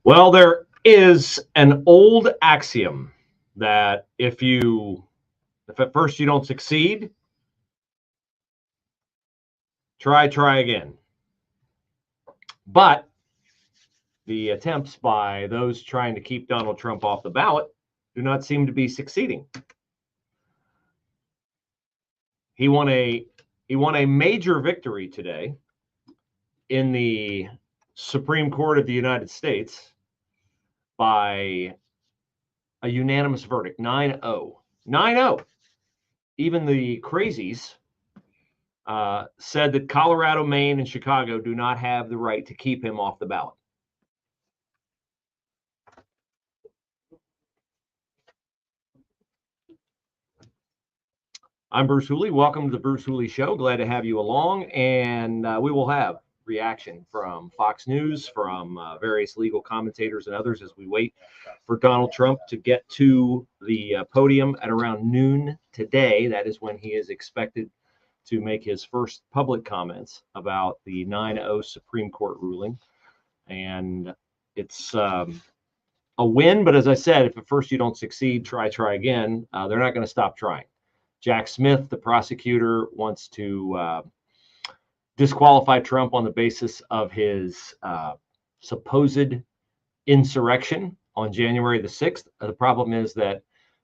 Well, there is an old axiom that if at first you don't succeed, try again. But the attempts by those trying to keep Donald Trump off the ballot do not seem to be succeeding. He won a major victory today in the Supreme Court of the United States by a unanimous verdict, 9-0. 9-0. Even the crazies said that Colorado, Maine, and Chicago do not have the right to keep him off the ballot. I'm Bruce Hooley. Welcome to the Bruce Hooley Show. Glad to have you along. And we will have reaction from Fox News, from various legal commentators and others as we wait for Donald Trump to get to the podium at around noon today. That is when he is expected to make his first public comments about the 9-0 Supreme Court ruling. And it's a win, but as I said, if at first you don't succeed, try again. They're not going to stop trying. Jack Smith, the prosecutor, wants to disqualify Trump on the basis of his supposed insurrection on January the 6th. The problem is that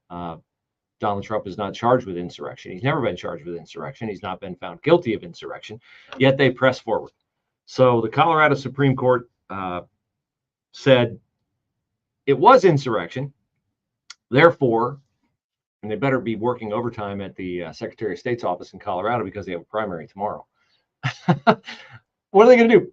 Donald Trump is not charged with insurrection. He's never been charged with insurrection. He's not been found guilty of insurrection, yet they press forward. So the Colorado Supreme Court said it was insurrection, therefore, and they better be working overtime at the Secretary of State's office in Colorado because they have a primary tomorrow. What are they going to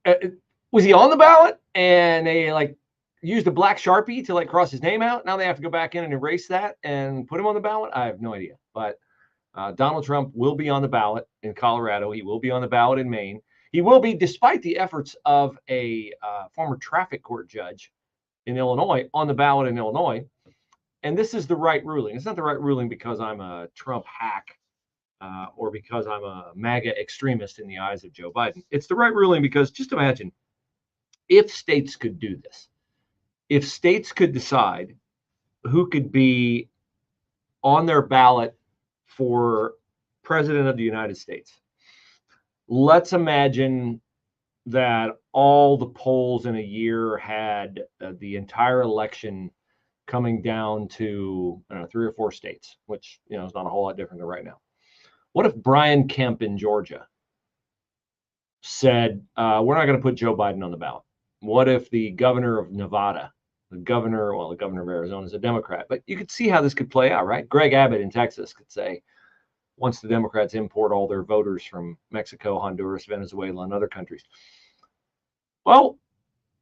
do? Was he on the ballot and they used a black Sharpie to cross his name out? Now they have to go back in and erase that and put him on the ballot? I have no idea. But Donald Trump will be on the ballot in Colorado. He will be on the ballot in Maine. He will be, despite the efforts of a former traffic court judge in Illinois, on the ballot in Illinois. And this is the right ruling. It's not the right ruling because I'm a Trump hack or because I'm a MAGA extremist in the eyes of Joe Biden. It's the right ruling because just imagine if states could do this. If states could decide who could be on their ballot for president of the United States. Let's imagine that all the polls in a year had the entire election coming down to 3 or 4 states, which is not a whole lot different than right now. What if Brian Kemp in Georgia said, we're not going to put Joe Biden on the ballot? What if the governor of Nevada, the governor of Arizona is a Democrat, but you could see how this could play out, right? Greg Abbott in Texas could say, once the Democrats import all their voters from Mexico, Honduras, Venezuela, and other countries, well,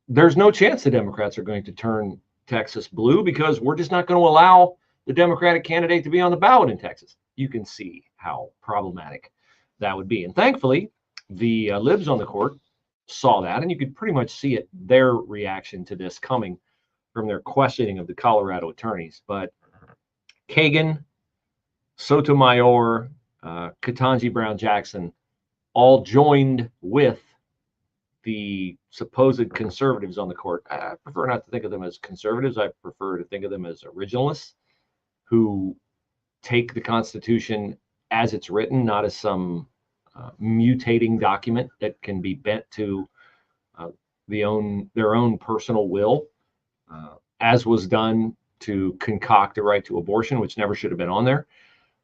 there's no chance the Democrats are going to turn Texas blue because we're just not going to allow the Democratic candidate to be on the ballot in Texas. You can see how problematic that would be. And thankfully, the libs on the court saw that, and you could pretty much see their reaction to this coming from their questioning of the Colorado attorneys. But Kagan, Sotomayor, Ketanji Brown Jackson all joined with the supposed conservatives on the court. I prefer not to think of them as conservatives. I prefer to think of them as originalists who take the Constitution as it's written, not as some mutating document that can be bent to their own personal will, as was done to concoct a right to abortion, which never should have been on there.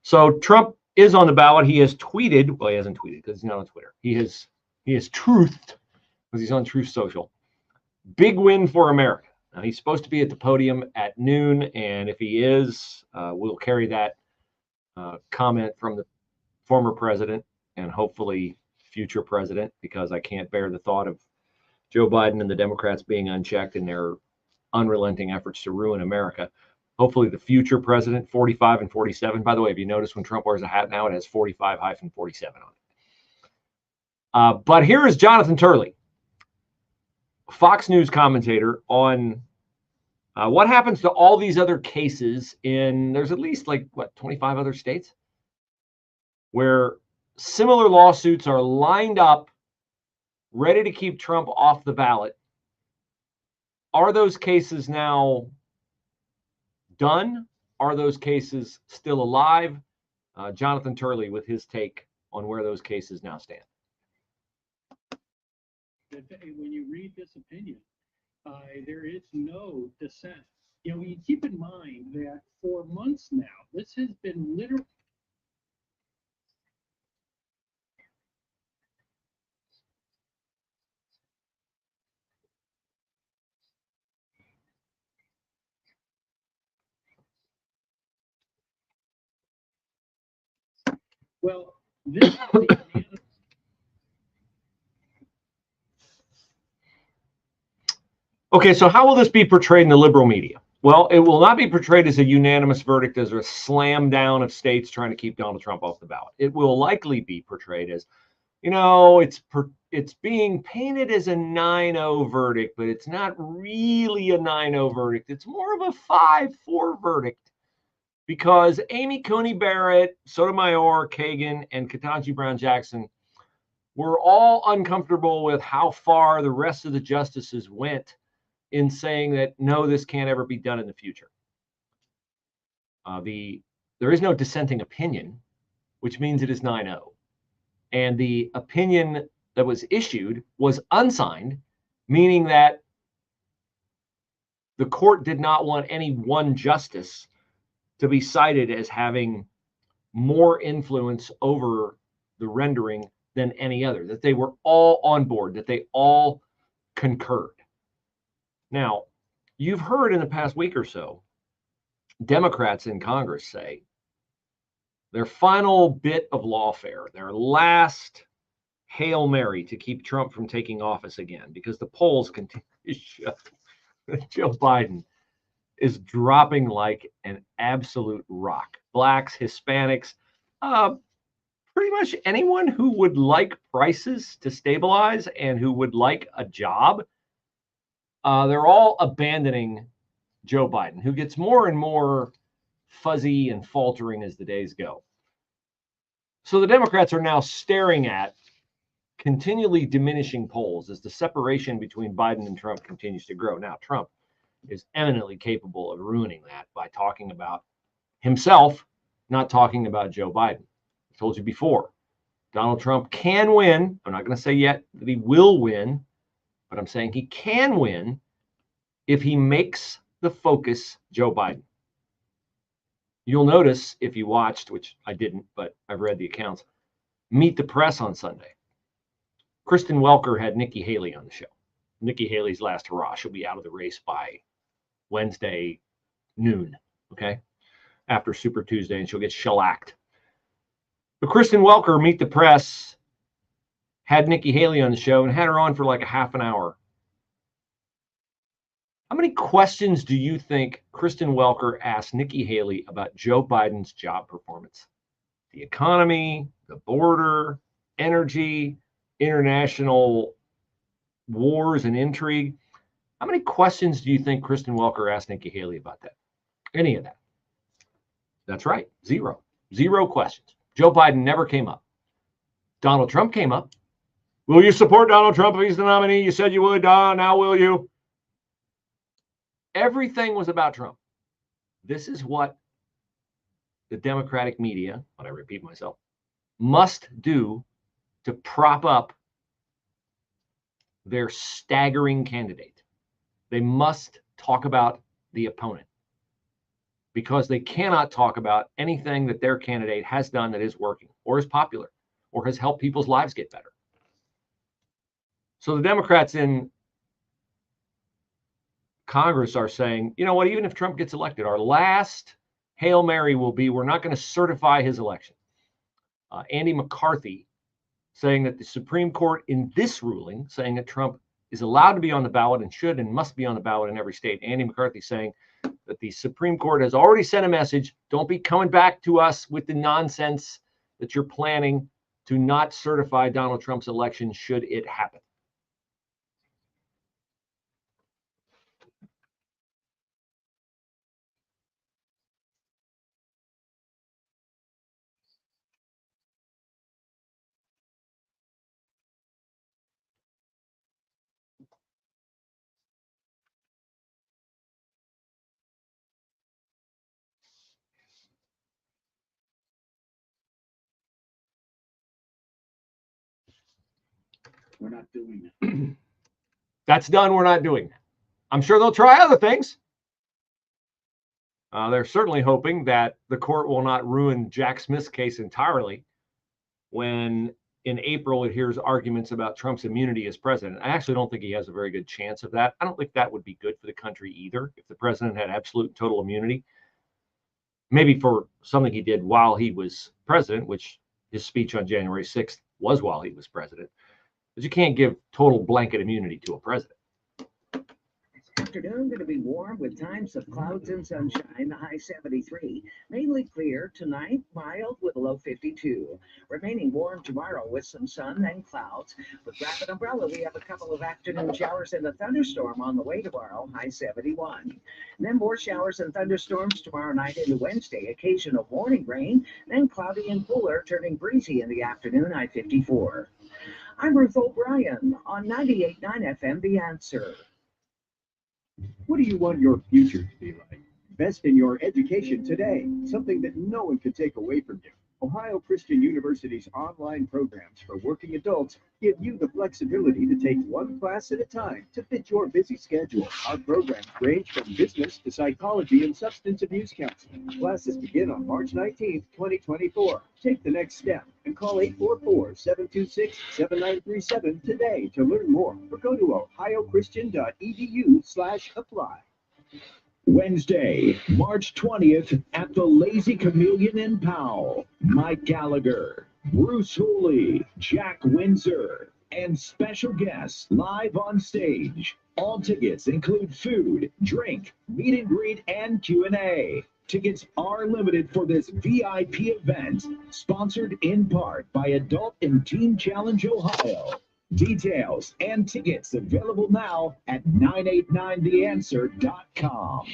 So Trump is on the ballot. He has tweeted. Well, he hasn't tweeted because he's not on Twitter. He has truthed because he's on Truth Social. Big win for America. Now, he's supposed to be at the podium at noon, and if he is, we'll carry that comment from the former president and hopefully future president, because I can't bear the thought of Joe Biden and the Democrats being unchecked in their unrelenting efforts to ruin America. Hopefully the future president, 45 and 47. By the way, if you notice when Trump wears a hat now, it has 45-47 on it. But here is Jonathan Turley, Fox News commentator, on what happens to all these other cases there's at least 25 other states where similar lawsuits are lined up, ready to keep Trump off the ballot. Are those cases now done? Are those cases still alive? Jonathan Turley with his take on where those cases now stand. When you read this opinion, there is no dissent. When you keep in mind that for months now, this has been literally. Well, this is the Okay, so how will this be portrayed in the liberal media? Well, it will not be portrayed as a unanimous verdict, as a slam down of states trying to keep Donald Trump off the ballot. It will likely be portrayed as, it's being painted as a 9-0 verdict, but it's not really a 9-0 verdict. It's more of a 5-4 verdict, because Amy Coney Barrett, Sotomayor, Kagan, and Ketanji Brown Jackson were all uncomfortable with how far the rest of the justices went in saying that, no, this can't ever be done in the future. There is no dissenting opinion, which means it is 9-0. And the opinion that was issued was unsigned, meaning that the court did not want any one justice to be cited as having more influence over the rendering than any other, that they were all on board, that they all concurred. Now, you've heard in the past week or so, Democrats in Congress say their final bit of lawfare, their last Hail Mary to keep Trump from taking office again, because the polls continue to show that Joe Biden is dropping like an absolute rock. Blacks, Hispanics, pretty much anyone who would like prices to stabilize and who would like a job, they're all abandoning Joe Biden, who gets more and more fuzzy and faltering as the days go. So the Democrats are now staring at continually diminishing polls as the separation between Biden and Trump continues to grow. Now, Trump is eminently capable of ruining that by talking about himself, not talking about Joe Biden. I told you before, Donald Trump can win. I'm not going to say yet that he will win, but I'm saying he can win if he makes the focus Joe Biden. You'll notice, if you watched, which I didn't, but I've read the accounts, Meet the Press on Sunday. Kristen Welker had Nikki Haley on the show. Nikki Haley's last hurrah. She'll be out of the race by Wednesday noon, okay, after Super Tuesday, and she'll get shellacked. But Kristen Welker, Meet the Press, had Nikki Haley on the show and had her on for like a half an hour. How many questions do you think Kristen Welker asked Nikki Haley about Joe Biden's job performance? The economy, the border, energy, international wars and intrigue. How many questions do you think Kristen Welker asked Nikki Haley about that? Any of that? That's right. Zero. Zero questions. Joe Biden never came up. Donald Trump came up. Will you support Donald Trump if he's the nominee? You said you would. Now will you? Everything was about Trump. This is what the Democratic media, when I repeat myself, must do to prop up their staggering candidate. They must talk about the opponent, because they cannot talk about anything that their candidate has done that is working or is popular or has helped people's lives get better. So the Democrats in Congress are saying, you know what, even if Trump gets elected, our last Hail Mary will be, we're not going to certify his election. Andy McCarthy saying that the Supreme Court in this ruling, saying that Trump is allowed to be on the ballot and should and must be on the ballot in every state. Andy McCarthy saying that the Supreme Court has already sent a message, don't be coming back to us with the nonsense that you're planning to not certify Donald Trump's election should it happen. We're not doing that. That's done. We're not doing that. I'm sure they'll try other things. They're certainly hoping that the court will not ruin Jack Smith's case entirely when in April it hears arguments about Trump's immunity as president. I actually don't think he has a very good chance of that. I don't think that would be good for the country either if the president had absolute and total immunity. Maybe for something he did while he was president, which his speech on January 6th was while he was president. But you can't give total blanket immunity to a president. Afternoon going to be warm with times of clouds and sunshine, the high 73. Mainly clear tonight, mild with a low 52. Remaining warm tomorrow with some sun and clouds. With Rapid Umbrella, we have a couple of afternoon showers and a thunderstorm on the way tomorrow, high 71. And then more showers and thunderstorms tomorrow night into Wednesday. Occasional morning rain, then cloudy and cooler, turning breezy in the afternoon, high 54. I'm Ruth O'Brien on 98.9 FM, The Answer. What do you want your future to be like? Invest in your education today, something that no one can take away from you. Ohio Christian University's online programs for working adults give you the flexibility to take one class at a time to fit your busy schedule. Our programs range from business to psychology and substance abuse counseling. Classes begin on March 19th, 2024. Take the next step and call 844-726-7937 today to learn more or go to ohiochristian.edu/apply. Wednesday, March 20th at the Lazy Chameleon in Powell. Mike Gallagher, Bruce Hooley, Jack Windsor, and special guests live on stage. All tickets include food, drink, meet and greet, and Q&A. Tickets are limited for this VIP event, sponsored in part by Adult and Teen Challenge Ohio. Details and tickets available now at 989theanswer.com.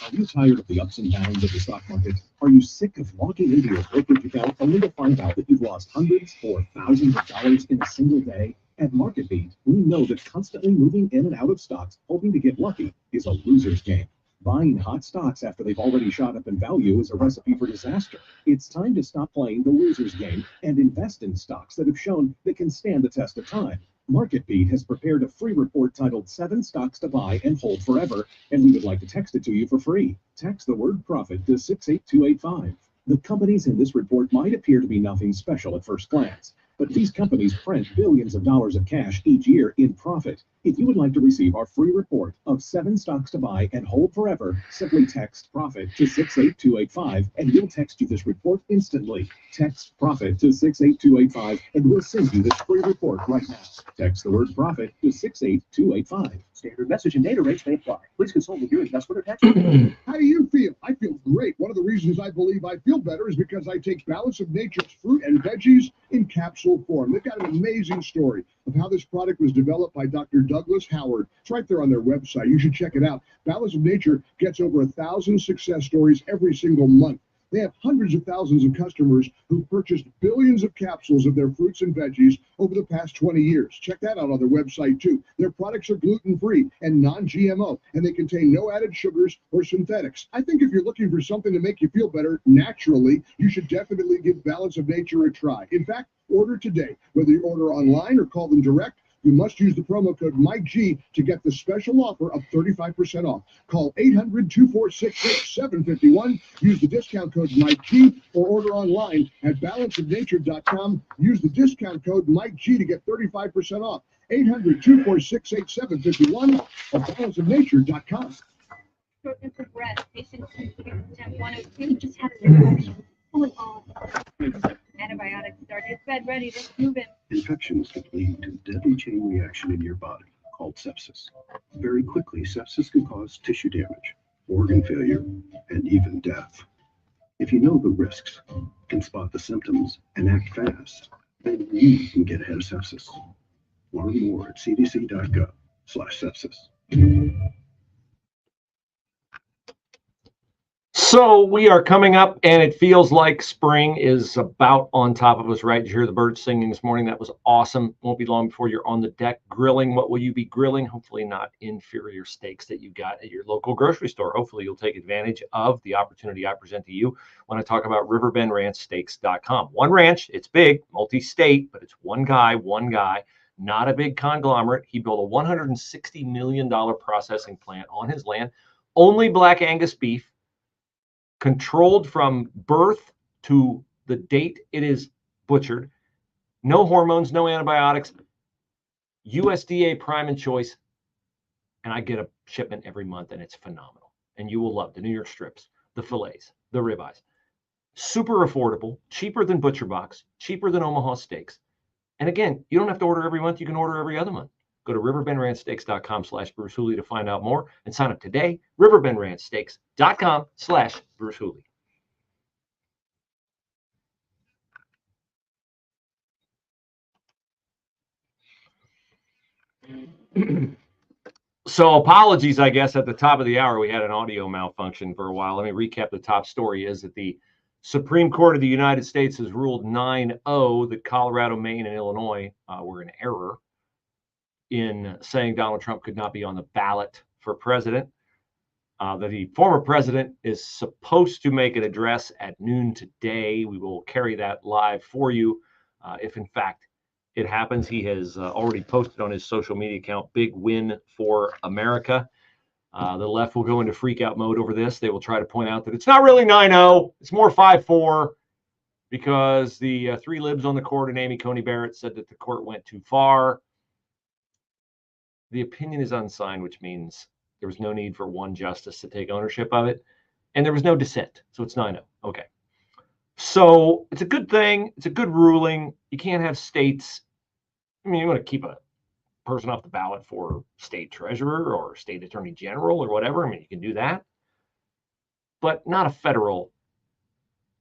Are you tired of the ups and downs of the stock market? Are you sick of logging into your brokerage account only to find out that you've lost hundreds or thousands of dollars in a single day? At MarketBeat, we know that constantly moving in and out of stocks, hoping to get lucky, is a loser's game. Buying hot stocks after they've already shot up in value is a recipe for disaster. It's time to stop playing the loser's game and invest in stocks that have shown they can stand the test of time. MarketBeat has prepared a free report titled 7 Stocks to Buy and Hold Forever, and we would like to text it to you for free. Text the word profit to 68285. The companies in this report might appear to be nothing special at first glance, but these companies print billions of dollars of cash each year in profit. If you would like to receive our free report of 7 stocks to buy and hold forever, simply text profit to 68285 and we'll text you this report instantly. Text profit to 68285 and we'll send you this free report right now. Text the word profit to 68285. Standard message and data rates may apply. Please consult with your investment or tax. How do you feel? I feel great. One of the reasons I believe I feel better is because I take Balance of Nature's fruit and veggies in capsule form. They've got an amazing story of how this product was developed by Dr. Douglas Howard. It's right there on their website. You should check it out. Balance of Nature gets over 1,000 success stories every single month. They have hundreds of thousands of customers who've purchased billions of capsules of their fruits and veggies over the past 20 years. Check that out on their website, too. Their products are gluten-free and non-GMO, and they contain no added sugars or synthetics. I think if you're looking for something to make you feel better naturally, you should definitely give Balance of Nature a try. In fact, order today. Whether you order online or call them direct, you must use the promo code MikeG to get the special offer of 35% off. Call 800-246-6751. Use the discount code MikeG or order online at balanceofnature.com. Use the discount code MikeG to get 35% off. 800-246-8751 or balanceofnature.com. Shortness of breath. Patient temp 102 just had an infection. Pulling off. Antibiotics start. It's bed ready. Let's move in. Infections can lead to deadly chain reaction in your body called sepsis. Very quickly, sepsis can cause tissue damage, organ failure, and even death. If you know the risks, can spot the symptoms, and act fast, then you can get ahead of sepsis. Learn more at cdc.gov/sepsis. So we are coming up, and it feels like spring is about on top of us, right? Did you hear the birds singing this morning? That was awesome. Won't be long before you're on the deck grilling. What will you be grilling? Hopefully not inferior steaks that you got at your local grocery store. Hopefully you'll take advantage of the opportunity I present to you when I talk about riverbendranchsteaks.com. One ranch, it's big, multi-state, but it's one guy, not a big conglomerate. He built a $160 million processing plant on his land, only black Angus beef, controlled from birth to the date it is butchered. No hormones, no antibiotics, USDA prime and choice. And I get a shipment every month, and it's phenomenal. And you will love the New York strips, the fillets, the ribeyes. Super affordable, cheaper than Butcher Box, cheaper than Omaha Steaks. And again, you don't have to order every month. You can order every other month. Go to riverbendranchsteaks.com/Bruce Hooley to find out more and sign up today. riverbendranchsteaks.com/Bruce Hooley. So apologies, I guess, at the top of the hour, we had an audio malfunction for a while. Let me recap the top story is that the Supreme Court of the United States has ruled 9-0 that Colorado, Maine, and Illinois were in error in saying Donald Trump could not be on the ballot for president. That the former president is supposed to make an address at noon today. We will carry that live for you if, in fact, it happens. He has already posted on his social media account, big win for America. The left will go into freak out mode over this. They will try to point out that it's not really 9-0. It's more 5-4 because the three libs on the court and Amy Coney Barrett said that the court went too far. The opinion is unsigned, which means there was no need for one justice to take ownership of it. And there was no dissent. So it's 9-0. Okay. So it's a good thing. It's a good ruling. You can't have states. I mean, you want to keep a person off the ballot for state treasurer or state attorney general or whatever. I mean, you can do that, but not a federal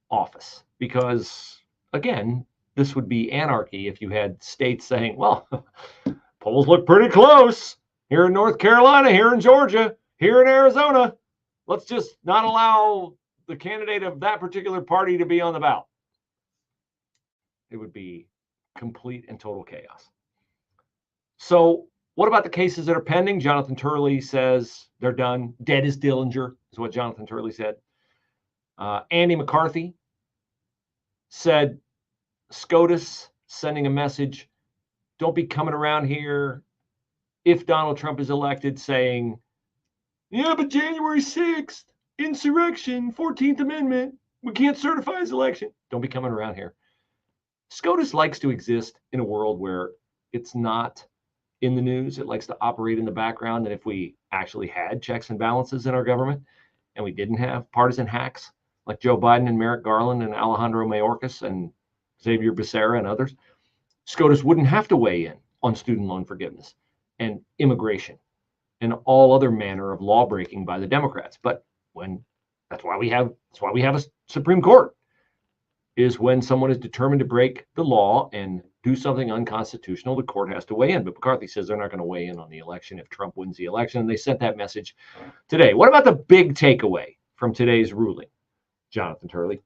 office because, again, this would be anarchy if you had states saying, well, polls look pretty close here in North Carolina, here in Georgia, here in Arizona. Let's just not allow the candidate of that particular party to be on the ballot. It would be complete and total chaos. So what about the cases that are pending? Jonathan Turley says they're done. Dead as Dillinger is what Jonathan Turley said. Andy McCarthy said SCOTUS sending a message, don't be coming around here if Donald Trump is elected saying, yeah, but January 6th, insurrection, 14th Amendment, we can't certify his election. Don't be coming around here. SCOTUS likes to exist in a world where it's not in the news. It likes to operate in the background. And if we actually had checks and balances in our government and we didn't have partisan hacks like Joe Biden and Merrick Garland and Alejandro Mayorkas and Xavier Becerra and others, SCOTUS wouldn't have to weigh in on student loan forgiveness and immigration and all other manner of law breaking by the Democrats. But that's why we have a Supreme Court, is when someone is determined to break the law and do something unconstitutional, the court has to weigh in. But McCarthy says they're not going to weigh in on the election if Trump wins the election. And they sent that message today. What about the big takeaway from today's ruling, Jonathan Turley?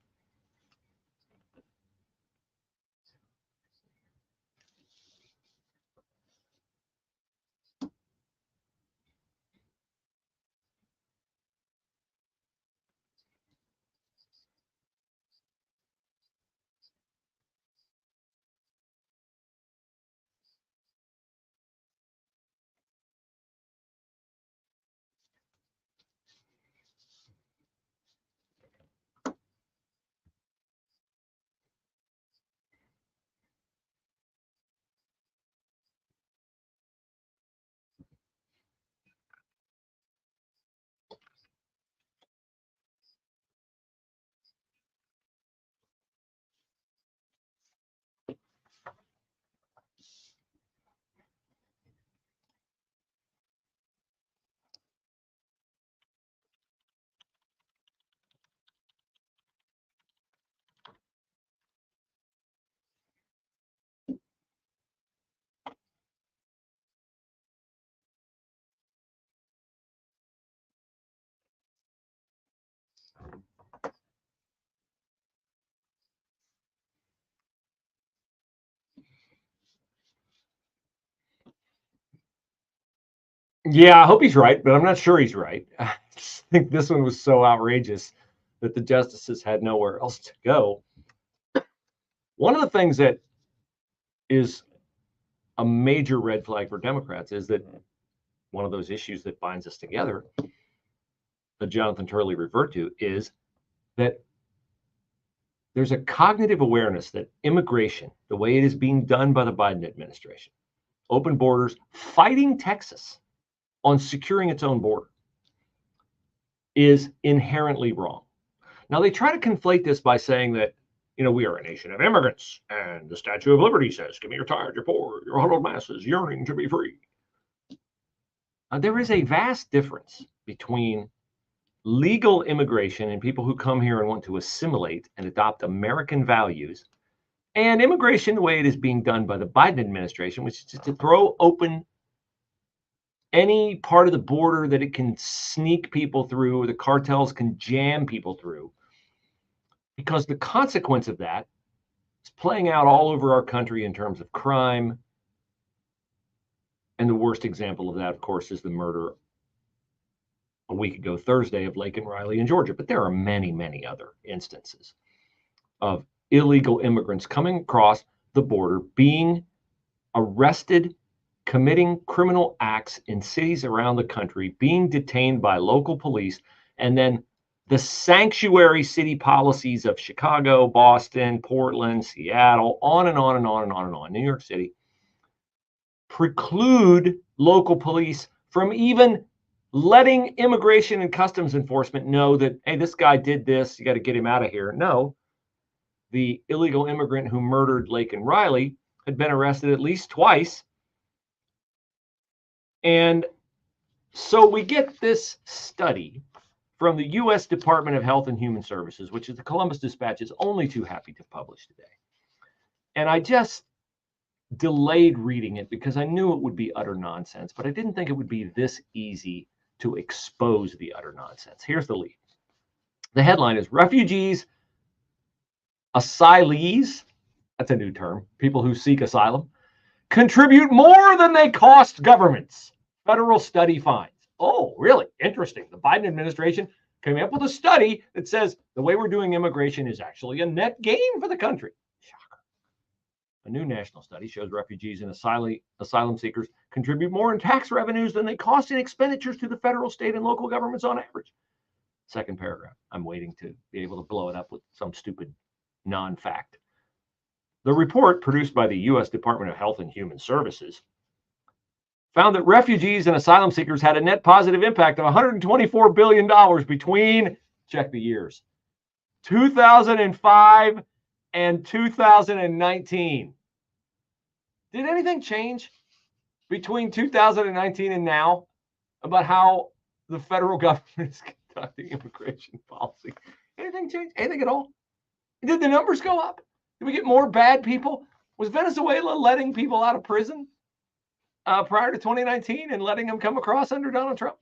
Yeah, I hope he's right, but I'm not sure he's right. I just think this one was so outrageous that the justices had nowhere else to go. One of the things that is a major red flag for Democrats is that one of those issues that binds us together, that Jonathan Turley referred to, is that there's a cognitive awareness that immigration, the way it is being done by the Biden administration, open borders, fighting Texas on securing its own border, is inherently wrong. Now, they try to conflate this by saying that, we are a nation of immigrants, and the Statue of Liberty says, give me your tired, your poor, your huddled masses yearning to be free. There is a vast difference between legal immigration and people who come here and want to assimilate and adopt American values, and immigration the way it is being done by the Biden administration, which is just to throw open any part of the border that it can sneak people through, or the cartels can jam people through, because the consequence of that is playing out all over our country in terms of crime. And the worst example of that, of course, is the murder a week ago Thursday of Laken Riley in Georgia. But there are many, many other instances of illegal immigrants coming across the border, being arrested, committing criminal acts in cities around the country, being detained by local police, and then the sanctuary city policies of Chicago, Boston, Portland, Seattle, on and on and on and on and on, New York City, preclude local police from even letting immigration and customs enforcement know that, hey, this guy did this, you got to get him out of here. No, the illegal immigrant who murdered Laken Riley had been arrested at least twice. And so we get this study from the U.S. Department of Health and Human Services, which is the Columbus Dispatch is only too happy to publish today. And I just delayed reading it because I knew it would be utter nonsense, but I didn't think it would be this easy to expose the utter nonsense. Here's the lead. The headline is Refugees, Asylees, that's a new term, people who seek asylum, contribute more than they cost governments. Federal study finds. Oh, really? Interesting. The Biden administration came up with a study that says the way we're doing immigration is actually a net gain for the country. Shocker. A new national study shows refugees and asylum seekers contribute more in tax revenues than they cost in expenditures to the federal, state, and local governments on average. Second paragraph. I'm waiting to be able to blow it up with some stupid non-fact. The report, produced by the U.S. Department of Health and Human Services, found that refugees and asylum seekers had a net positive impact of $124 billion between, check the years, 2005 and 2019. Did anything change between 2019 and now about how the federal government is conducting immigration policy? Anything change? Anything at all? Did the numbers go up? Did we get more bad people? Was Venezuela letting people out of prison prior to 2019 and letting them come across under Donald Trump?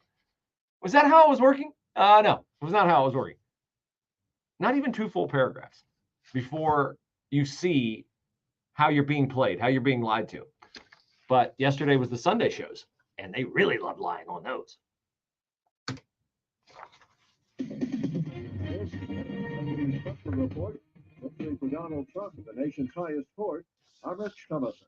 Was that how it was working? No, it was not how it was working. Not even 2 full paragraphs before you see how you're being played, how you're being lied to. But yesterday was the Sunday shows, and they really love lying on those. This is a special report. Looking for Donald Trump at the nation's highest court. I'm Rich Thomason.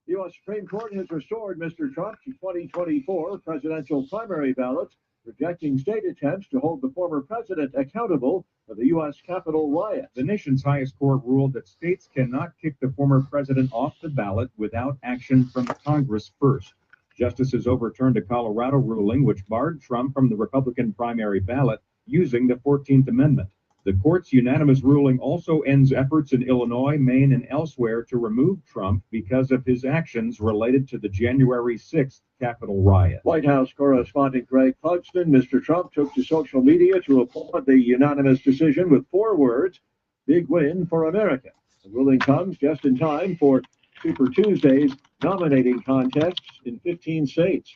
The U.S. Supreme Court has restored Mr. Trump to 2024 presidential primary ballots, rejecting state attempts to hold the former president accountable for the U.S. Capitol riot. The nation's highest court ruled that states cannot kick the former president off the ballot without action from Congress first. Justices overturned a Colorado ruling which barred Trump from the Republican primary ballot using the 14th Amendment. The court's unanimous ruling also ends efforts in Illinois, Maine, and elsewhere to remove Trump because of his actions related to the January 6th Capitol riot. White House correspondent Greg Clugston. Mr. Trump took to social media to applaud the unanimous decision with 4 words, big win for America. The ruling comes just in time for Super Tuesday's nominating contests in 15 states.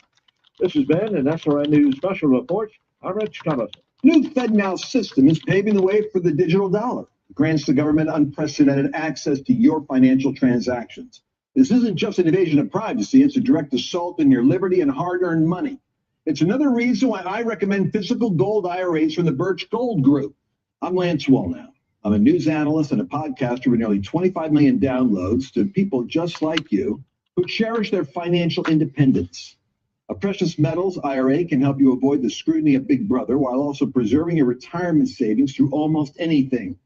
This has been an SRN News Special Report. I'm Rich Thomason. New FedNow system is paving the way for the digital dollar. It grants the government unprecedented access to your financial transactions. This isn't just an invasion of privacy, it's a direct assault on your liberty and hard-earned money. It's another reason why I recommend physical gold IRAs from the Birch Gold Group. I'm Lance Wallnow. I'm a news analyst and a podcaster with nearly 25 million downloads to people just like you. who cherish their financial independence. A precious metals IRA can help you avoid the scrutiny of Big Brother while also preserving your retirement savings through almost anything,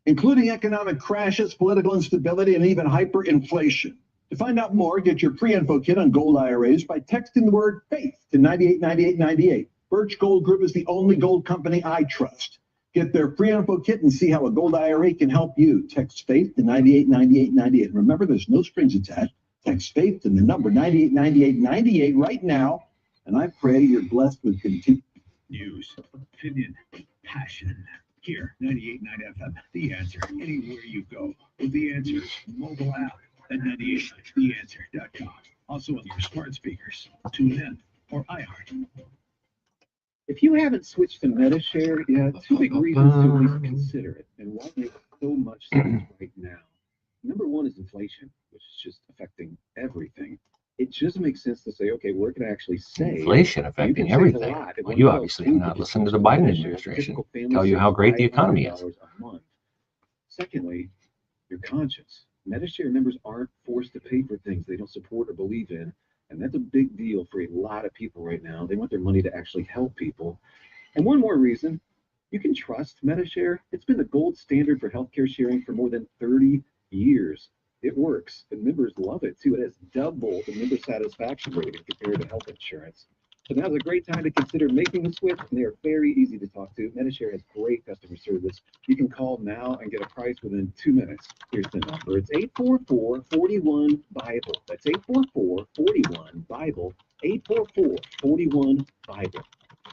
including economic crashes, political instability, and even hyperinflation. To find out more, get your pre-info kit on gold IRAs by texting the word FAITH to 989898. Birch Gold Group is the only gold company I trust. Get their pre-info kit and see how a gold IRA can help you. Text FAITH to 989898. Remember, there's no strings attached. Text FAITH to the number 989898 right now, and I pray you're blessed with continued News, opinion, passion. Here, 98.9 FM, The Answer. Anywhere you go, with The Answer's mobile app at 98theanswer.com. Also on your smart speakers, tune in, or iHeart. If you haven't switched to MetaShare yet, two big reasons to at least consider it, and why it makes so much sense right now. Number one is inflation, which is just affecting everything. It just makes sense to say, okay, where can I actually save? Inflation affecting everything. Well, you obviously have not listened to the Biden administration tell you how great the economy is. A month. Secondly, your conscience. MetaShare members aren't forced to pay for things they don't support or believe in, and that's a big deal for a lot of people right now. They want their money to actually help people. And one more reason, you can trust MetaShare. It's been the gold standard for healthcare sharing for more than 30 years. It works, and members love it too. It has double the member satisfaction rating compared to health insurance. So now's a great time to consider making the switch, and they are very easy to talk to. MetaShare has great customer service. You can call now and get a price within 2 minutes. Here's the number. It's 844-41-BIBLE. That's 844-41-BIBLE. 844-41-BIBLE.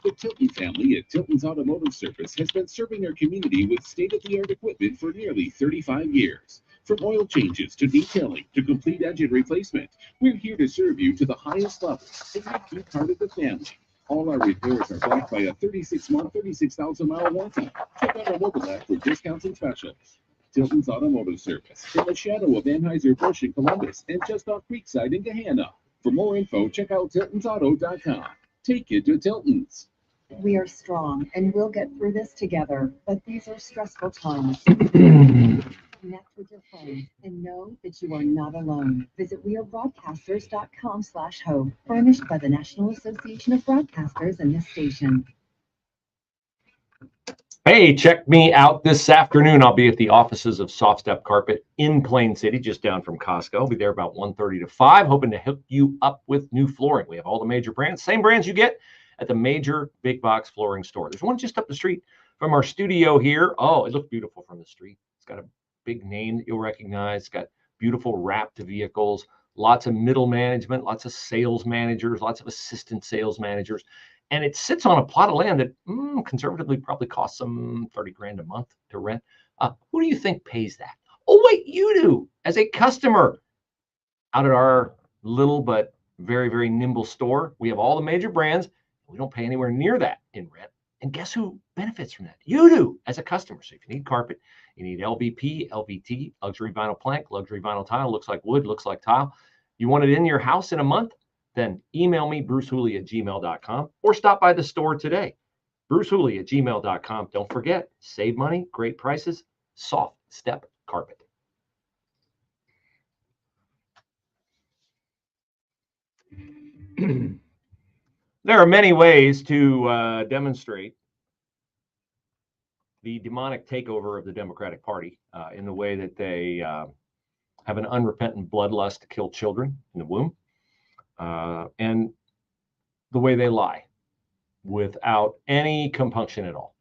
The Tilton family at Tilton's Automotive Service has been serving their community with state-of-the-art equipment for nearly 35 years. From oil changes to detailing to complete engine replacement, we're here to serve you to the highest level and make you part of the family. All our repairs are backed by a 36-month, 36,000-mile warranty. Check out our mobile app for discounts and specials. Tilton's Automotive Service, in the shadow of Anheuser-Busch in Columbus and just off Creekside in Gahanna. For more info, check out tiltonsauto.com. Take it to Tilton's. We are strong and we'll get through this together, but these are stressful times. Connect with your friends and know that you are not alone. Visit wearebroadcasters.com/hope, furnished by the National Association of Broadcasters and this station. Hey, check me out this afternoon. I'll be at the offices of Soft Step Carpet in Plain City, just down from Costco. I'll be there about 1:30 to 5, hoping to hook you up with new flooring. We have all the major brands, same brands you get at the major big box flooring store. There's one just up the street from our studio here. Oh, it looked beautiful from the street. It's got a big name that you'll recognize. It's got beautiful wrapped vehicles, lots of middle management, lots of sales managers, lots of assistant sales managers. And it sits on a plot of land that conservatively probably costs some 30 grand a month to rent. Who do you think pays that? Oh, wait, you do as a customer. Out at our little but very, very nimble store, we have all the major brands. We don't pay anywhere near that in rent. And guess who benefits from that? You do as a customer. So if you need carpet, you need LVP, LVT, luxury vinyl plank, luxury vinyl tile, looks like wood, looks like tile. You want it in your house in a month? Then email me, brucehooley@gmail.com, or stop by the store today. brucehooley@gmail.com. Don't forget, save money, great prices, Soft Step Carpet. There are many ways to demonstrate the demonic takeover of the Democratic Party in the way that they have an unrepentant bloodlust to kill children in the womb, and the way they lie without any compunction at all.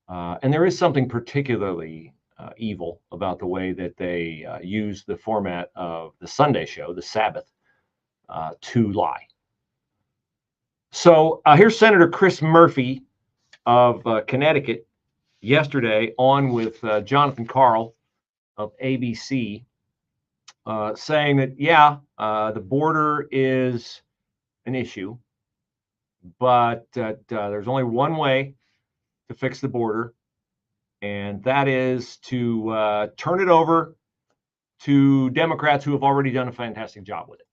And there is something particularly evil about the way that they use the format of the Sunday show, the Sabbath, to lie. So here's Senator Chris Murphy of Connecticut yesterday on with Jonathan Karl of ABC, saying that, yeah, the border is an issue, but there's only one way to fix the border, and that is to turn it over to Democrats who have already done a fantastic job with it.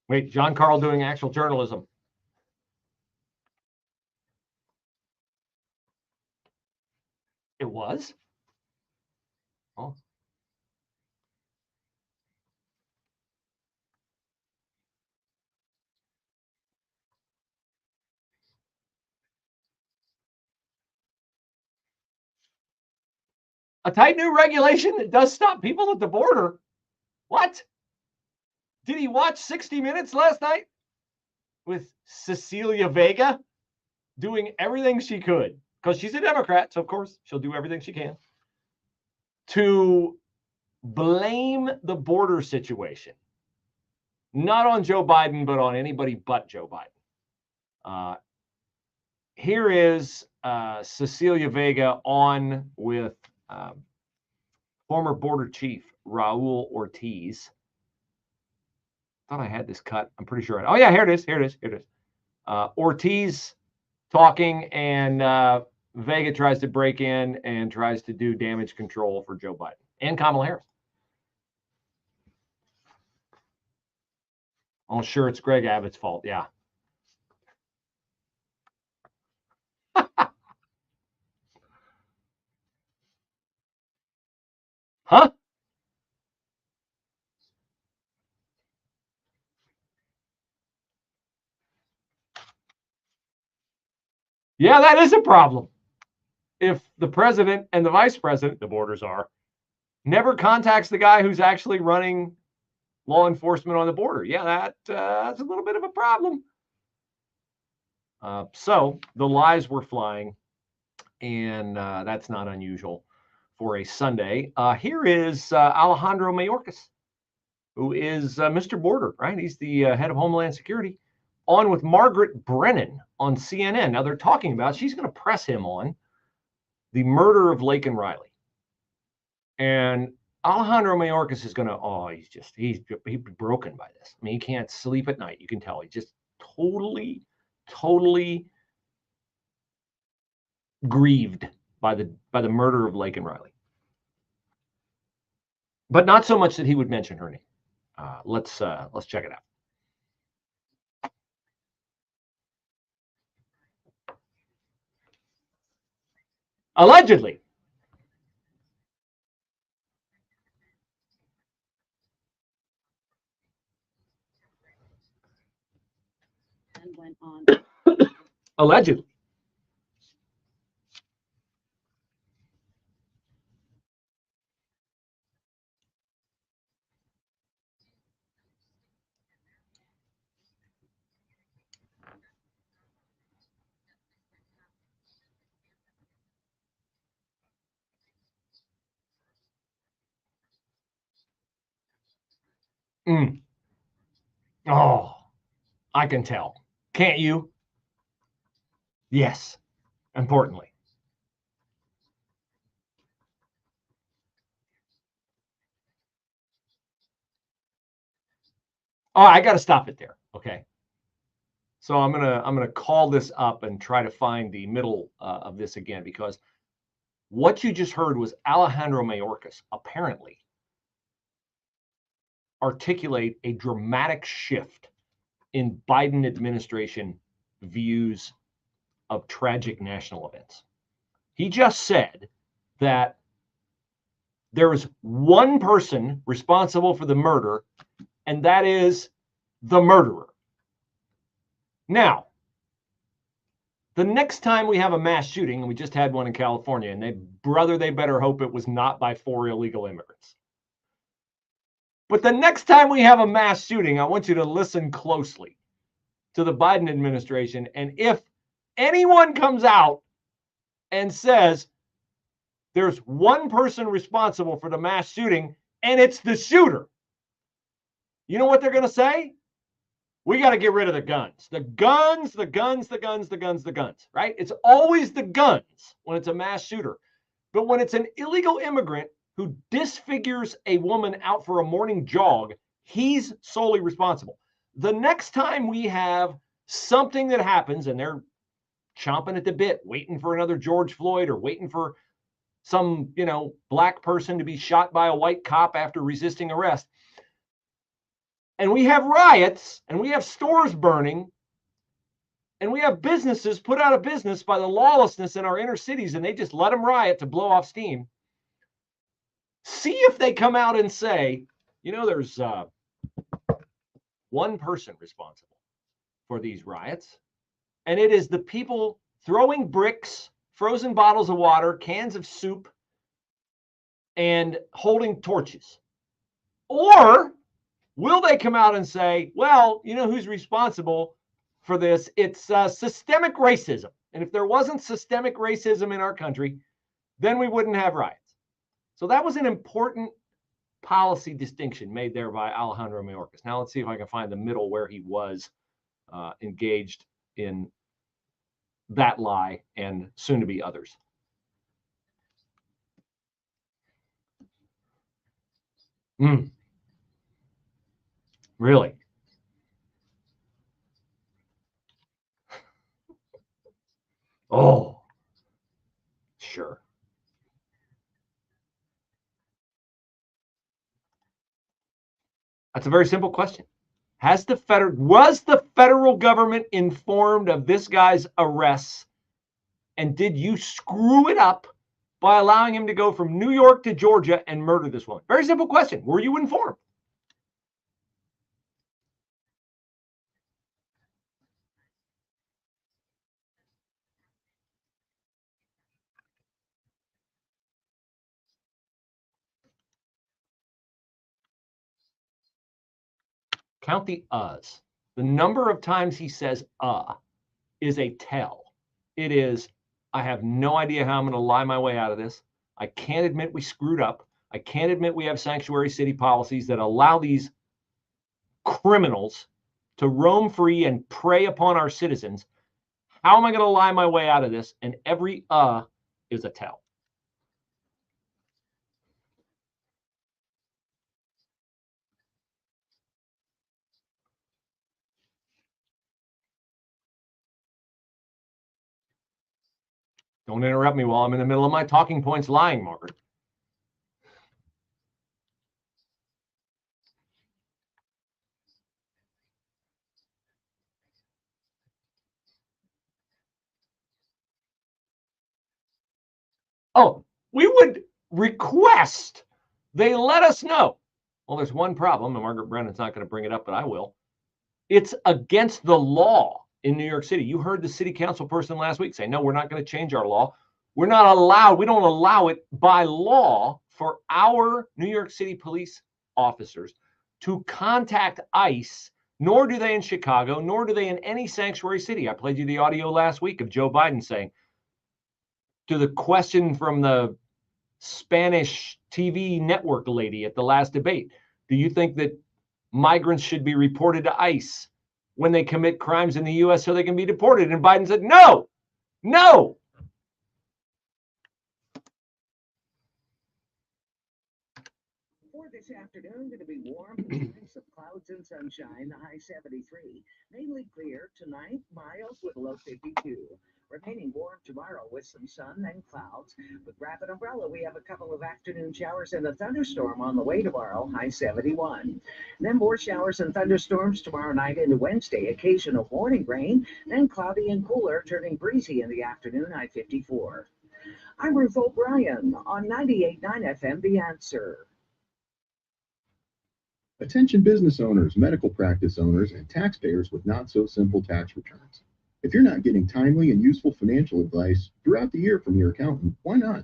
Wait, John Carl doing actual journalism. It was? Oh. A tight new regulation that does stop people at the border. What? Did he watch 60 Minutes last night with Cecilia Vega doing everything she could? Because she's a Democrat, so of course she'll do everything she can to blame the border situation. Not on Joe Biden, but on anybody but Joe Biden. Here is Cecilia Vega on with former border chief Raul Ortiz. Thought I had this cut. I'm pretty sure. Oh yeah, here it is. Here it is. Here it is. Ortiz talking, and Vega tries to break in and tries to do damage control for Joe Biden and Kamala Harris. Oh, sure, it's Greg Abbott's fault. Yeah. Huh? Yeah, that is a problem. If the president and the vice president, the borders are, never contacts the guy who's actually running law enforcement on the border. Yeah, that's a little bit of a problem. So the lies were flying, and that's not unusual for a Sunday. Here is Alejandro Mayorkas, who is Mr. Border, right? He's the head of Homeland Security, on with Margaret Brennan on CNN. Now they're talking about, she's going to press him on the murder of Laken Riley. And Alejandro Mayorkas is going to, he's broken by this. I mean, he can't sleep at night. You can tell he's just totally grieved by the murder of Laken Riley. But not so much that he would mention her name. Let's check it out. Allegedly. And went on. Allegedly. Oh, I can tell. Can't you? Yes, importantly. Oh, I got to stop it there. Okay. So I'm gonna call this up and try to find the middle of this again, because what you just heard was Alejandro Mayorkas apparently articulate a dramatic shift in Biden administration views of tragic national events. He just said that there is one person responsible for the murder, and that is the murderer. Now, the next time we have a mass shooting, and we just had one in California, and they better hope it was not by 4 illegal immigrants. But the next time we have a mass shooting, I want you to listen closely to the Biden administration. And if anyone comes out and says there's one person responsible for the mass shooting and it's the shooter, you know what they're going to say? We got to get rid of the guns. The guns, right? It's always the guns when it's a mass shooter. But when it's an illegal immigrant who disfigures a woman out for a morning jog, he's solely responsible. The next time we have something that happens and they're chomping at the bit, waiting for another George Floyd or waiting for some, black person to be shot by a white cop after resisting arrest, and we have riots, and we have stores burning, and we have businesses put out of business by the lawlessness in our inner cities, and they just let them riot to blow off steam. See if they come out and say, you know, there's one person responsible for these riots, and it is the people throwing bricks, frozen bottles of water, cans of soup, and holding torches. Or will they come out and say, well, you know who's responsible for this? It's systemic racism. And if there wasn't systemic racism in our country, then we wouldn't have riots. So that was an important policy distinction made there by Alejandro Mayorkas. Now let's see if I can find the middle where he was engaged in that lie and soon to be others. Really? Oh, sure. That's a very simple question. Was the federal government informed of this guy's arrests? And did you screw it up by allowing him to go from New York to Georgia and murder this woman? Very simple question. Were you informed? Count the uhs. The number of times he says is a tell. It is, I have no idea how I'm going to lie my way out of this. I can't admit we screwed up. I can't admit we have sanctuary city policies that allow these criminals to roam free and prey upon our citizens. How am I going to lie my way out of this? And every is a tell. Don't interrupt me while I'm in the middle of my talking points lying, Margaret. Oh, we would request they let us know. Well, there's one problem, and Margaret Brennan's not going to bring it up, but I will. It's against the law in New York City. You heard the city council person last week say, no, we're not going to change our law. We're not allowed, we don't allow it by law for our New York City police officers to contact ICE, nor do they in Chicago, nor do they in any sanctuary city. I played you the audio last week of Joe Biden saying, to the question from the Spanish TV network lady at the last debate, do you think that migrants should be reported to ICE when they commit crimes in the U.S. so they can be deported? And Biden said, no, no. For this afternoon, going to be warm, times of clouds and sunshine, the high 73. Mainly clear tonight, mild with a low 52. Remaining warm tomorrow with some sun and clouds. With rapid umbrella, we have a couple of afternoon showers and a thunderstorm on the way tomorrow, high 71. And then more showers and thunderstorms tomorrow night into Wednesday. Occasional morning rain, then cloudy and cooler, turning breezy in the afternoon, high 54. I'm Ruth O'Brien on 98.9 FM, The Answer. Attention business owners, medical practice owners, and taxpayers with not-so-simple tax returns. If you're not getting timely and useful financial advice throughout the year from your accountant, why not?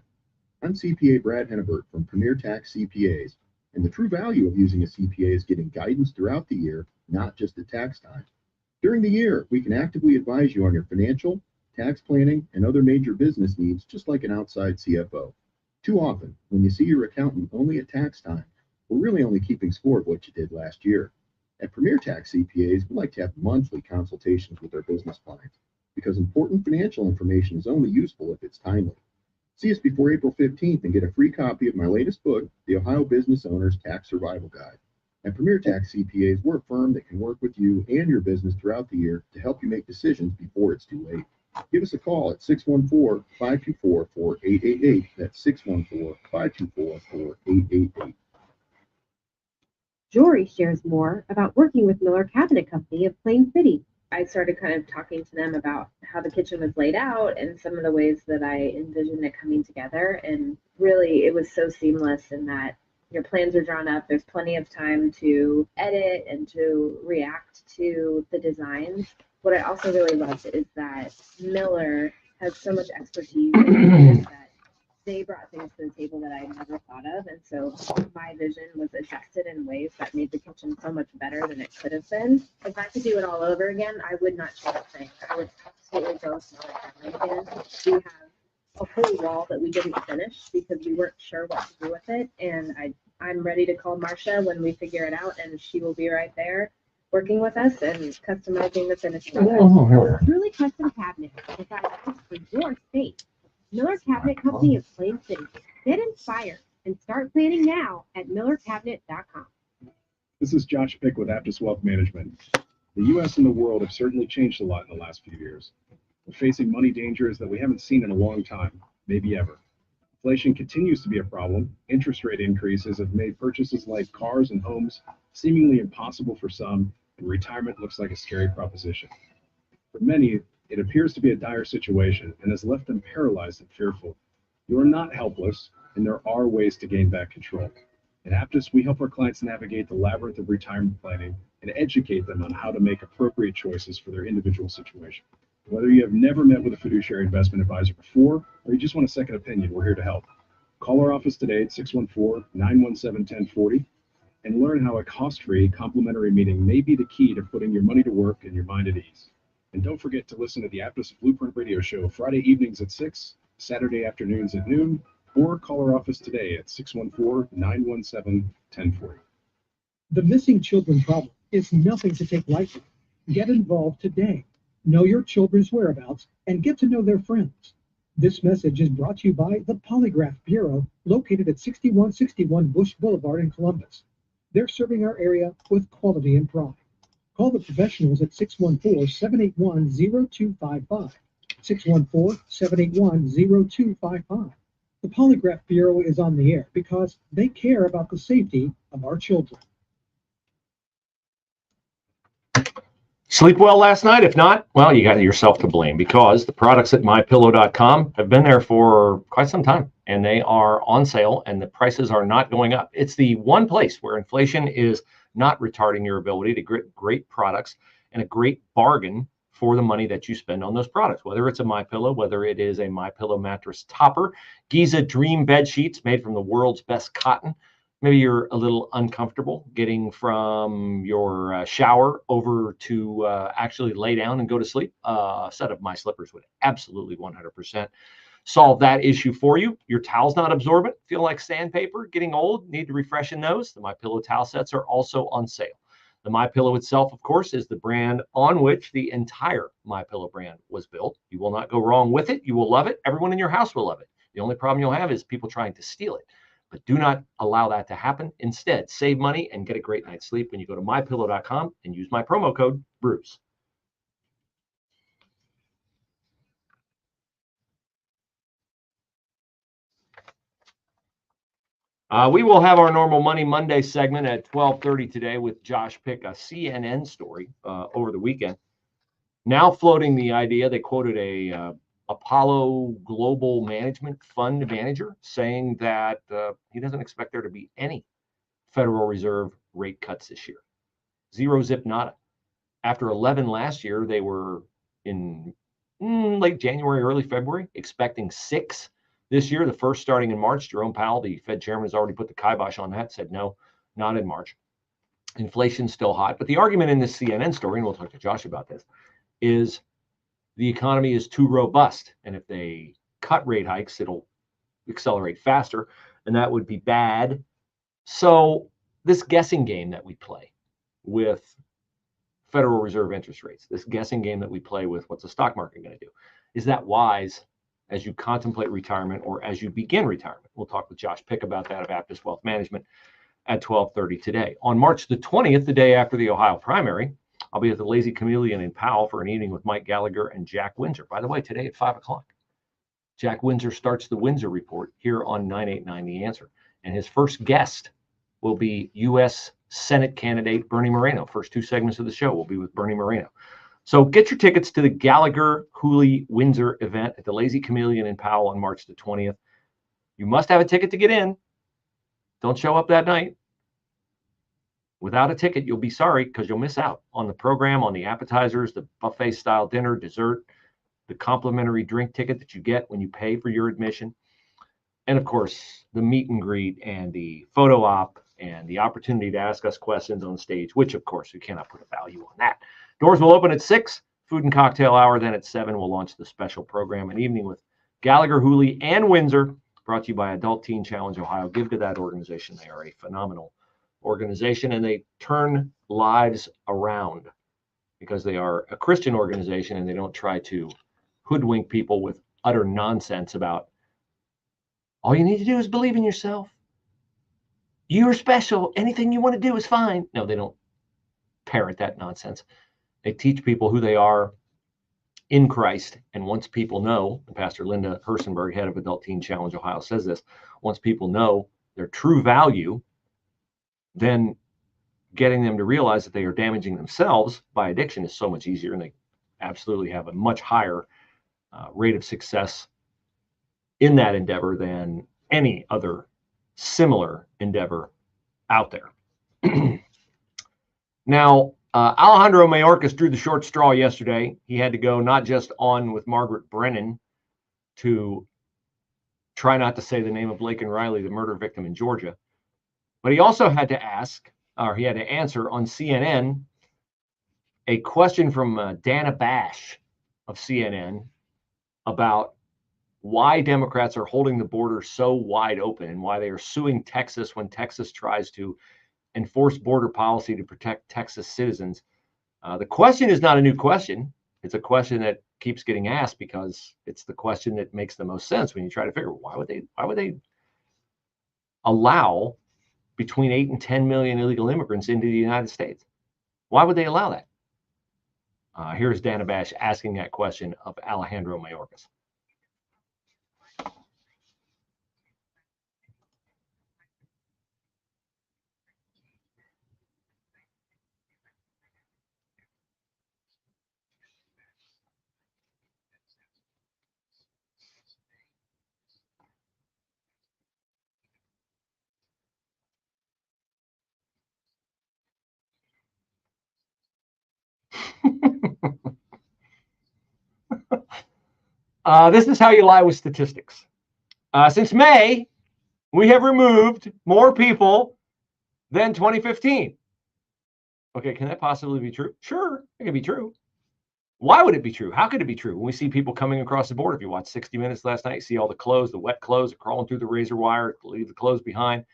I'm CPA Brad Hennebert from Premier Tax CPAs, and the true value of using a CPA is getting guidance throughout the year, not just at tax time. During the year, we can actively advise you on your financial, tax planning, and other major business needs, just like an outside CFO. Too often, when you see your accountant only at tax time, we're really only keeping score of what you did last year. At Premier Tax CPAs, we like to have monthly consultations with our business clients because important financial information is only useful if it's timely. See us before April 15th and get a free copy of my latest book, The Ohio Business Owner's Tax Survival Guide. At Premier Tax CPAs, we're a firm that can work with you and your business throughout the year to help you make decisions before it's too late. Give us a call at 614-524-4888. That's 614-524-4888. Jory shares more about working with Miller Cabinet Company of Plain City. I started kind of talking to them about how the kitchen was laid out and some of the ways that I envisioned it coming together. And really, it was so seamless in that your plans are drawn up. There's plenty of time to edit and to react to the designs. What I also really loved is that Miller has so much expertise in that they brought things to the table that I never thought of. And so my vision was adjusted in ways that made the kitchen so much better than it could have been. If I could do it all over again, I would not change a thing. I would absolutely go with Miller Cabinet again. We have a whole wall that we didn't finish because we weren't sure what to do with it. And I'm ready to call Marcia when we figure it out, and she will be right there working with us and customizing the finished product. Truly custom cabinets designed for your space. Miller Cabinet Company of Plain City. Get inspired and start planning now at millercabinet.com. This is Josh Pick with Aptus Wealth Management. The U.S. and the world have certainly changed a lot in the last few years. We're facing money dangers that we haven't seen in a long time, maybe ever. Inflation continues to be a problem. Interest rate increases have made purchases like cars and homes seemingly impossible for some, and retirement looks like a scary proposition. For many, it appears to be a dire situation and has left them paralyzed and fearful. You are not helpless, and there are ways to gain back control. At Aptus, we help our clients navigate the labyrinth of retirement planning and educate them on how to make appropriate choices for their individual situation. Whether you have never met with a fiduciary investment advisor before, or you just want a second opinion, we're here to help. Call our office today at 614-917-1040 and learn how a cost-free complimentary meeting may be the key to putting your money to work and your mind at ease. And don't forget to listen to the Aptus Blueprint Radio Show Friday evenings at 6, Saturday afternoons at noon, or call our office today at 614-917-1040. The missing children problem is nothing to take lightly. Get involved today. Know your children's whereabouts and get to know their friends. This message is brought to you by the Polygraph Bureau, located at 6161 Bush Boulevard in Columbus. They're serving our area with quality and pride. Call the professionals at 614-781-0255. 614-781-0255. The Polygraph Bureau is on the air because they care about the safety of our children. Sleep well last night? If not, well, you got yourself to blame because the products at mypillow.com have been there for quite some time and they are on sale and the prices are not going up. It's the one place where inflation is not retarding your ability to get great products and a great bargain for the money that you spend on those products, whether it's a MyPillow, whether it is a MyPillow mattress topper, Giza Dream bed sheets made from the world's best cotton. Maybe you're a little uncomfortable getting from your shower over to actually lay down and go to sleep. A set of My Slippers would absolutely 100% solve that issue for you. Your towel's not absorbent, feel like sandpaper, getting old, need to refreshen those. The MyPillow towel sets are also on sale. The MyPillow itself, of course, is the brand on which the entire MyPillow brand was built. You will not go wrong with it. You will love it. Everyone in your house will love it. The only problem you'll have is people trying to steal it. But do not allow that to happen. Instead, save money and get a great night's sleep when you go to mypillow.com and use my promo code Bruce. We will have our normal Money Monday segment at 12:30 today with Josh Pick, a CNN story over the weekend. Now floating the idea, they quoted a Apollo Global Management Fund manager saying that he doesn't expect there to be any Federal Reserve rate cuts this year. Zero, zip, nada. After 11 last year, they were in late January, early February, expecting 6 this year. The first starting in March. Jerome Powell, the Fed chairman, has already put the kibosh on that, said no, not in March. Inflation's still hot. But the argument in this CNN story, and we'll talk to Josh about this, is the economy is too robust. And if they cut rate hikes, it'll accelerate faster, and that would be bad. So this guessing game that we play with Federal Reserve interest rates, this guessing game that we play with what's the stock market going to do, is that wise as you contemplate retirement or as you begin retirement? We'll talk with Josh Pick about that of Aptus Wealth Management at 12:30 today. On March the 20th, the day after the Ohio primary, I'll be at the Lazy Chameleon in Powell for an evening with Mike Gallagher and Jack Windsor. By the way, today at 5 o'clock, Jack Windsor starts the Windsor Report here on 989 The Answer. And his first guest will be U.S. Senate candidate Bernie Moreno. First two segments of the show will be with Bernie Moreno. So get your tickets to the Gallagher Hooley Windsor event at the Lazy Chameleon in Powell on March the 20th. You must have a ticket to get in. Don't show up that night. Without a ticket, you'll be sorry because you'll miss out on the program, on the appetizers, the buffet-style dinner, dessert, the complimentary drink ticket that you get when you pay for your admission, and, of course, the meet and greet and the photo op and the opportunity to ask us questions on stage, which, of course, we cannot put a value on that. Doors will open at 6, food and cocktail hour. Then at 7, we'll launch the special program, an evening with Gallagher, Hooley, and Windsor, brought to you by Adult Teen Challenge Ohio. Give to that organization. They are a phenomenal organization, and they turn lives around because they are a Christian organization, and they don't try to hoodwink people with utter nonsense about all you need to do is believe in yourself. You're special. Anything you want to do is fine. No, they don't parrot that nonsense. They teach people who they are in Christ. And once people know, and Pastor Linda Hersenberg, head of Adult Teen Challenge Ohio, says this, once people know their true value, then getting them to realize that they are damaging themselves by addiction is so much easier, and they absolutely have a much higher rate of success in that endeavor than any other similar endeavor out there. Now, Alejandro Mayorkas drew the short straw yesterday. He had to go not just on with Margaret Brennan to try not to say the name of Laken Riley, the murder victim in Georgia, but he also had to answer on CNN a question from Dana Bash of CNN about why Democrats are holding the border so wide open and why they are suing Texas when Texas tries to enforce border policy to protect Texas citizens. The question is not a new question. It's a question that keeps getting asked because it's the question that makes the most sense when you try to figure why would they allow between 8 and 10 million illegal immigrants into the United States? Why would they allow that? Here's Dana Bash asking that question of Alejandro Mayorkas. This is how you lie with statistics. Since May, we have removed more people than 2015. Okay, can that possibly be true? Sure, it can be true. Why would it be true? How could it be true? When we see people coming across the border, if you watched 60 Minutes last night, you see all the clothes, the wet clothes, crawling through the razor wire, leave the clothes behind.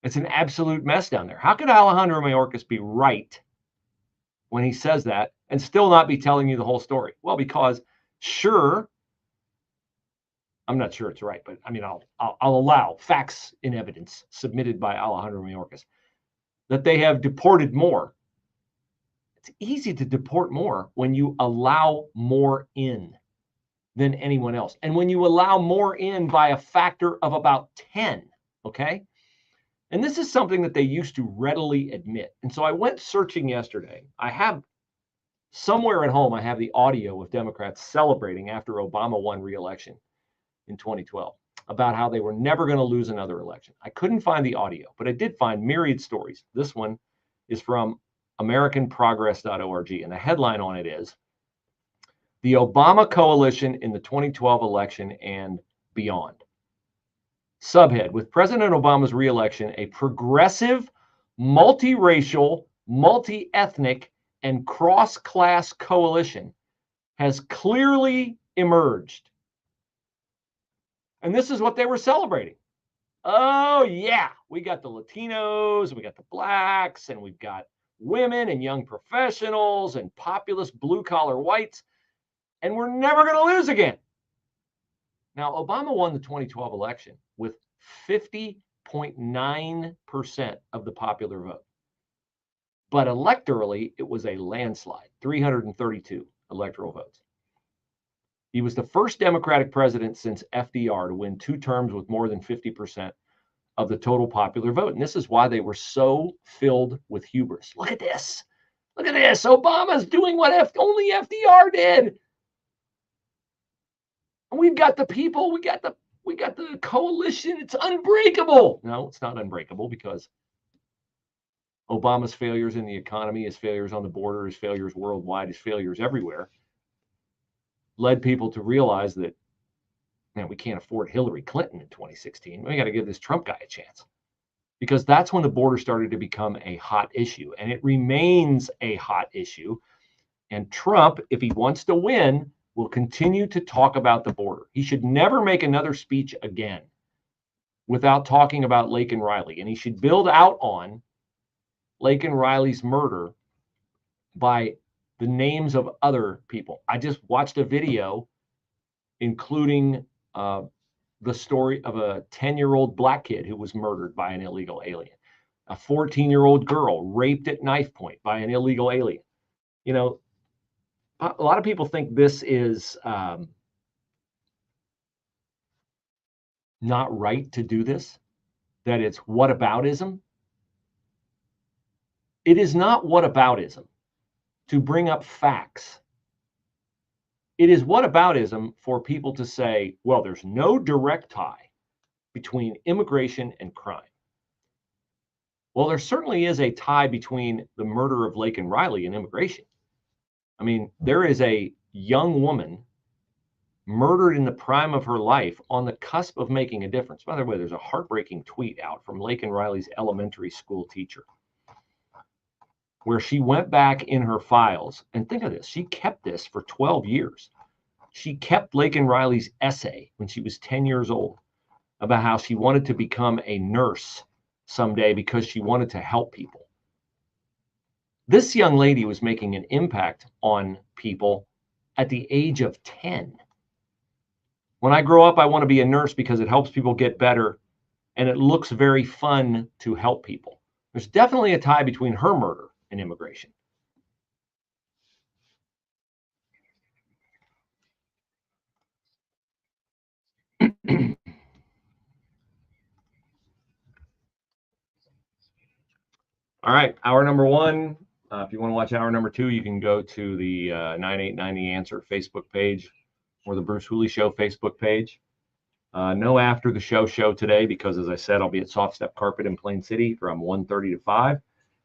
It's an absolute mess down there. How could Alejandro Mayorkas be right when he says that and still not be telling you the whole story? Well, because sure, I'm not sure it's right, but I mean, I'll allow facts and evidence submitted by Alejandro Mayorkas that they have deported more. It's easy to deport more when you allow more in than anyone else. And when you allow more in by a factor of about 10, okay? And this is something that they used to readily admit. And so I went searching yesterday. I have somewhere at home, I have the audio of Democrats celebrating after Obama won re-election in 2012 about how they were never going to lose another election. I couldn't find the audio, but I did find myriad stories. This one is from AmericanProgress.org, and the headline on it is, "The Obama Coalition in the 2012 Election and Beyond." Subhead, "With President Obama's re-election, a progressive, multiracial, multi-ethnic, and cross-class coalition has clearly emerged." And this is what they were celebrating. Oh, yeah, we got the Latinos, we got the blacks, and we've got women and young professionals and populist blue-collar whites, and we're never going to lose again. Now, Obama won the 2012 election with 50.9% of the popular vote. But electorally, it was a landslide, 332 electoral votes. He was the first Democratic president since FDR to win 2 terms with more than 50% of the total popular vote. And this is why they were so filled with hubris. Look at this. Look at this. Obama's doing what only FDR did. And we've got the people. We got the coalition. It's unbreakable. No, it's not unbreakable, because Obama's failures in the economy, his failures on the border, his failures worldwide, his failures everywhere led people to realize that, man, we can't afford Hillary Clinton in 2016. We got to give this Trump guy a chance, because that's when the border started to become a hot issue, and it remains a hot issue. And Trump, if he wants to win, will continue to talk about the border. He should never make another speech again without talking about Laken Riley, and he should build out on Laken Riley's murder by the names of other people. I just watched a video including the story of a 10-year-old black kid who was murdered by an illegal alien, a 14-year-old girl raped at knife point by an illegal alien. You know, a lot of people think this is not right to do this, that it's whataboutism. It is not whataboutism to bring up facts. It is whataboutism for people to say, well, there's no direct tie between immigration and crime. Well, there certainly is a tie between the murder of Laken Riley and immigration. I mean, there is a young woman murdered in the prime of her life on the cusp of making a difference. By the way, there's a heartbreaking tweet out from Laken Riley's elementary school teacher, where she went back in her files, and think of this, she kept this for 12 years. She kept Laken Riley's essay when she was 10 years old about how she wanted to become a nurse someday because she wanted to help people. This young lady was making an impact on people at the age of 10. When I grow up, I want to be a nurse because it helps people get better, and it looks very fun to help people. There's definitely a tie between her murder and immigration. All right, hour number one. If you want to watch hour number two, you can go to the 9890 Answer Facebook page or the Bruce Hooley Show Facebook page. No after the show today, because as I said, I'll be at Soft Step Carpet in Plain City from 1:30 to 5.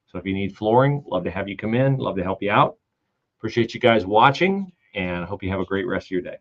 So if you need flooring, love to have you come in, love to help you out. Appreciate you guys watching, and I hope you have a great rest of your day.